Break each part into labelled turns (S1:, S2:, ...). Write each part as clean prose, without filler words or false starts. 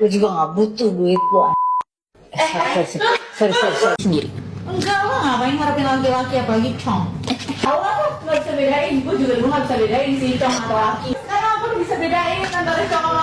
S1: Gue juga gak butuh duit lo. Sorry. Sendiri.
S2: Enggak lah, ngapain ngarepin laki-laki apalagi Cong. Awal aku gak bisa bedain, gue juga dulu gak bisa bedain sih Cong atau laki. Sekarang aku udah bisa bedain antara Cong sama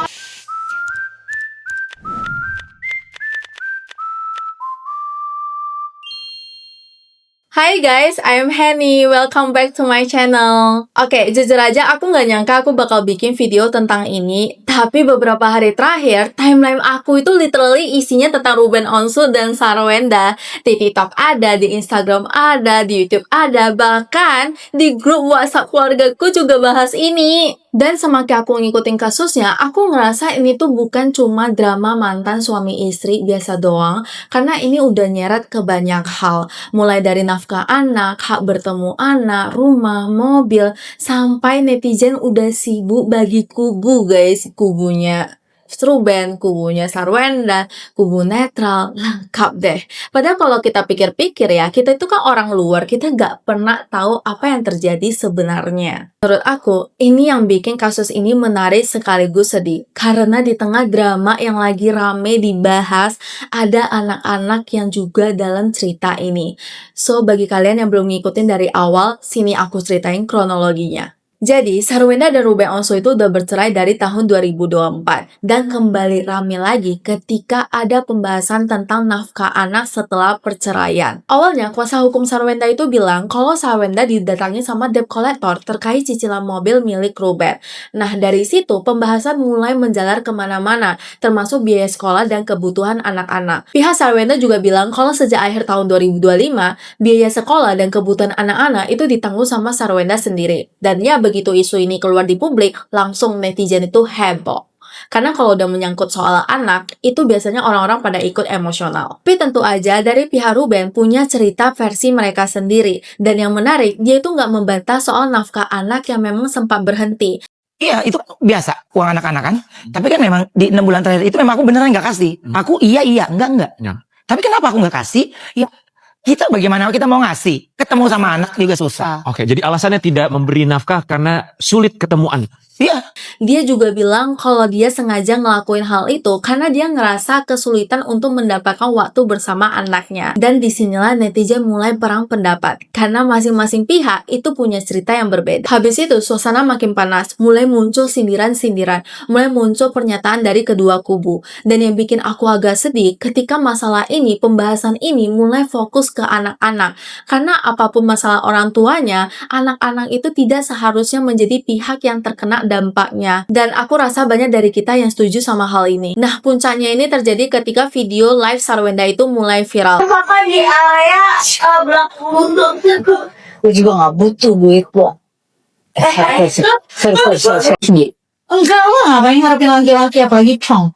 S3: Hai guys, I'm Henny. Welcome back to my channel. Oke, jujur aja aku nggak nyangka aku bakal bikin video tentang ini. Tapi beberapa hari terakhir, timeline aku itu literally isinya tentang Ruben Onsu dan Sarwenda. Di TikTok ada, di Instagram ada, di YouTube ada. Bahkan di grup WhatsApp keluargaku juga bahas ini. Dan semakin aku ngikutin kasusnya, aku ngerasa ini tuh bukan cuma drama mantan suami istri biasa doang. Karena ini udah nyeret ke banyak hal. Mulai dari nafkah anak, hak bertemu anak, rumah, mobil, sampai netizen udah sibuk bagi kubu guys, kubunya Ruben, kubunya Sarwenda, kubu netral, lengkap deh. Padahal kalau kita pikir-pikir ya, kita itu kan orang luar, kita nggak pernah tahu apa yang terjadi sebenarnya. Menurut aku, ini yang bikin kasus ini menarik sekaligus sedih. Karena di tengah drama yang lagi rame dibahas, ada anak-anak yang juga dalam cerita ini. So, bagi kalian yang belum ngikutin dari awal, sini aku ceritain kronologinya. Jadi, Sarwenda dan Ruben Onsu itu udah bercerai dari tahun 2024 dan kembali rame lagi ketika ada pembahasan tentang nafkah anak setelah perceraian. Awalnya, kuasa hukum Sarwenda itu bilang kalau Sarwenda didatangi sama debt collector terkait cicilan mobil milik Ruben. Nah, dari situ pembahasan mulai menjalar kemana-mana, termasuk biaya sekolah dan kebutuhan anak-anak. Pihak Sarwenda juga bilang kalau sejak akhir tahun 2025, biaya sekolah dan kebutuhan anak-anak itu ditanggung sama Sarwenda sendiri. Dan ya, begitu isu ini keluar di publik, langsung netizen itu heboh. Karena kalau udah menyangkut soal anak, itu biasanya orang-orang pada ikut emosional. Tapi tentu aja dari pihak Ruben punya cerita versi mereka sendiri. Dan yang menarik, dia itu nggak membantah soal nafkah anak yang memang sempat berhenti.
S4: Iya, itu biasa uang anak-anak kan. Tapi kan memang di 6 bulan terakhir itu memang aku beneran nggak kasih. Aku iya, enggak.
S5: Ya.
S4: Tapi kenapa aku nggak kasih? Ya kita bagaimana kita mau ngasih? Ketemu sama anak juga susah.
S5: Oke, jadi alasannya tidak memberi nafkah karena sulit ketemuan.
S4: Iya.
S3: Dia juga bilang kalau dia sengaja ngelakuin hal itu karena dia ngerasa kesulitan untuk mendapatkan waktu bersama anaknya. Dan disinilah netizen mulai perang pendapat. Karena masing-masing pihak itu punya cerita yang berbeda. Habis itu suasana makin panas. Mulai muncul sindiran-sindiran. Mulai muncul pernyataan dari kedua kubu. Dan yang bikin aku agak sedih ketika masalah ini, pembahasan ini mulai fokus ke anak-anak. Karena apapun masalah orang tuanya, anak-anak itu tidak seharusnya menjadi pihak yang terkena dampaknya. Dan aku rasa banyak dari kita yang setuju sama hal ini. Nah, puncaknya ini terjadi ketika video live Sarwenda itu mulai viral.
S1: Maka di area gue juga gak butuh duit lo. Sorry. Sendiri.
S2: enggak lah, ngapain ngarepin laki-laki apalagi Cong.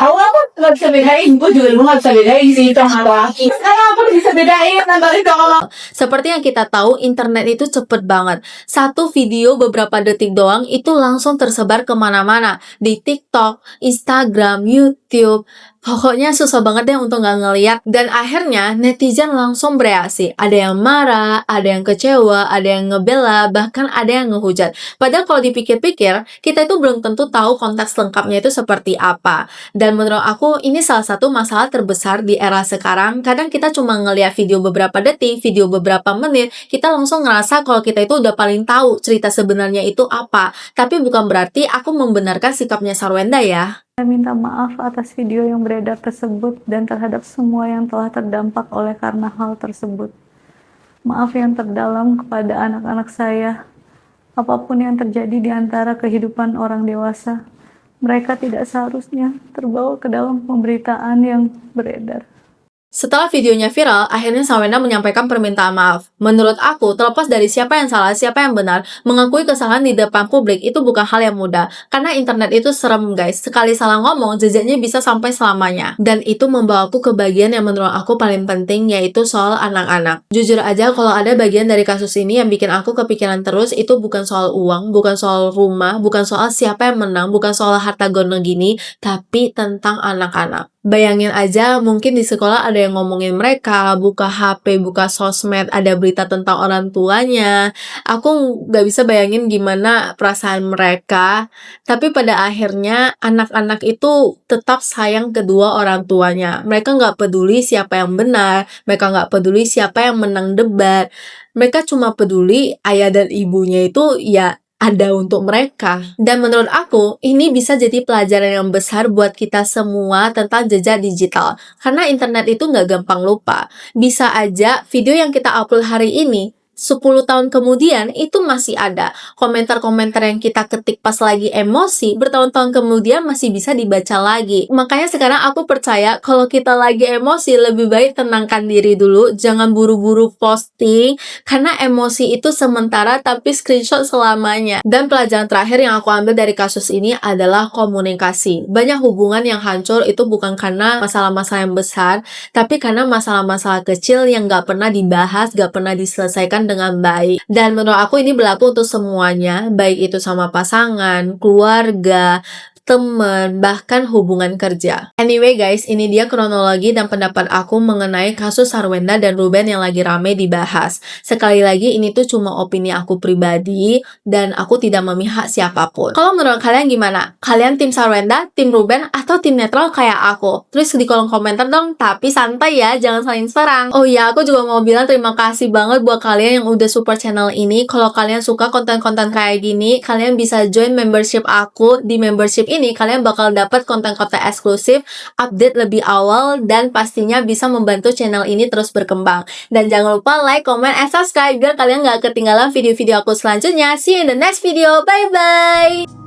S2: Awal aku gak bisa bedain, gue juga dulu gak bisa bedain sih Cong atau laki. Sekarang aku udah bisa bedain antara Cong sama
S3: Seperti yang kita tahu, internet itu cepet banget. Satu video beberapa detik doang itu langsung tersebar kemana-mana. Di TikTok, Instagram, YouTube. Pokoknya susah banget deh untuk nggak ngeliat. Dan akhirnya netizen langsung bereaksi. Ada yang marah, ada yang kecewa, ada yang ngebela, bahkan ada yang ngehujat. Padahal kalau dipikir-pikir, kita itu belum tentu tahu konteks lengkapnya itu seperti apa. Dan menurut aku, ini salah satu masalah terbesar di era sekarang. Kadang kita cuma ngeliat video beberapa detik, video beberapa menit, kita langsung ngerasa kalau kita itu udah paling tahu cerita sebenarnya itu apa. Tapi bukan berarti aku membenarkan sikapnya Sarwenda ya.
S6: Saya minta maaf atas video yang beredar tersebut dan terhadap semua yang telah terdampak oleh karena hal tersebut. Maaf yang terdalam kepada anak-anak saya. Apapun yang terjadi di antara kehidupan orang dewasa, mereka tidak seharusnya terbawa ke dalam pemberitaan yang beredar.
S3: Setelah videonya viral, akhirnya Sarwenda menyampaikan permintaan maaf. Menurut aku, terlepas dari siapa yang salah, siapa yang benar, mengakui kesalahan di depan publik itu bukan hal yang mudah. Karena internet itu serem guys, sekali salah ngomong, jejaknya bisa sampai selamanya. Dan itu membawa aku ke bagian yang menurut aku paling penting, yaitu soal anak-anak. Jujur aja, kalau ada bagian dari kasus ini yang bikin aku kepikiran terus, itu bukan soal uang, bukan soal rumah, bukan soal siapa yang menang, bukan soal harta gono gini, tapi tentang anak-anak. Bayangin aja, mungkin di sekolah ada yang ngomongin mereka, buka HP, buka sosmed, ada berita tentang orang tuanya. Aku nggak bisa bayangin gimana perasaan mereka. Tapi pada akhirnya, anak-anak itu tetap sayang kedua orang tuanya. Mereka nggak peduli siapa yang benar, mereka nggak peduli siapa yang menang debat. Mereka cuma peduli ayah dan ibunya itu ya ada untuk mereka. Dan menurut aku, ini bisa jadi pelajaran yang besar buat kita semua tentang jejak digital. Karena internet itu nggak gampang lupa. Bisa aja video yang kita upload hari ini, 10 tahun kemudian itu masih ada. Komentar-komentar yang kita ketik pas lagi emosi, bertahun-tahun kemudian masih bisa dibaca lagi. Makanya sekarang aku percaya kalau kita lagi emosi, lebih baik tenangkan diri dulu, jangan buru-buru posting, karena emosi itu sementara tapi screenshot selamanya. Dan pelajaran terakhir yang aku ambil dari kasus ini adalah komunikasi. Banyak hubungan yang hancur itu bukan karena masalah-masalah yang besar, tapi karena masalah-masalah kecil yang gak pernah dibahas, gak pernah diselesaikan dengan baik. Dan menurut aku ini berlaku untuk semuanya, baik itu sama pasangan, keluarga, teman, bahkan hubungan kerja. Anyway guys, ini dia kronologi dan pendapat aku mengenai kasus Sarwenda dan Ruben yang lagi rame dibahas. Sekali lagi, ini tuh cuma opini aku pribadi dan aku tidak memihak siapapun. Kalau menurut kalian gimana? Kalian tim Sarwenda, tim Ruben, atau tim netral kayak aku? Tulis di kolom komentar dong, tapi santai ya, jangan saling serang. Oh iya, aku juga mau bilang terima kasih banget buat kalian yang udah support channel ini. Kalau kalian suka konten-konten kayak gini, kalian bisa join membership aku. Di membership ini kalian bakal dapat konten-konten eksklusif, update lebih awal, dan pastinya bisa membantu channel ini terus berkembang. Dan jangan lupa like, comment, and subscribe biar kalian gak ketinggalan video-video aku selanjutnya. See you in the next video. Bye-bye!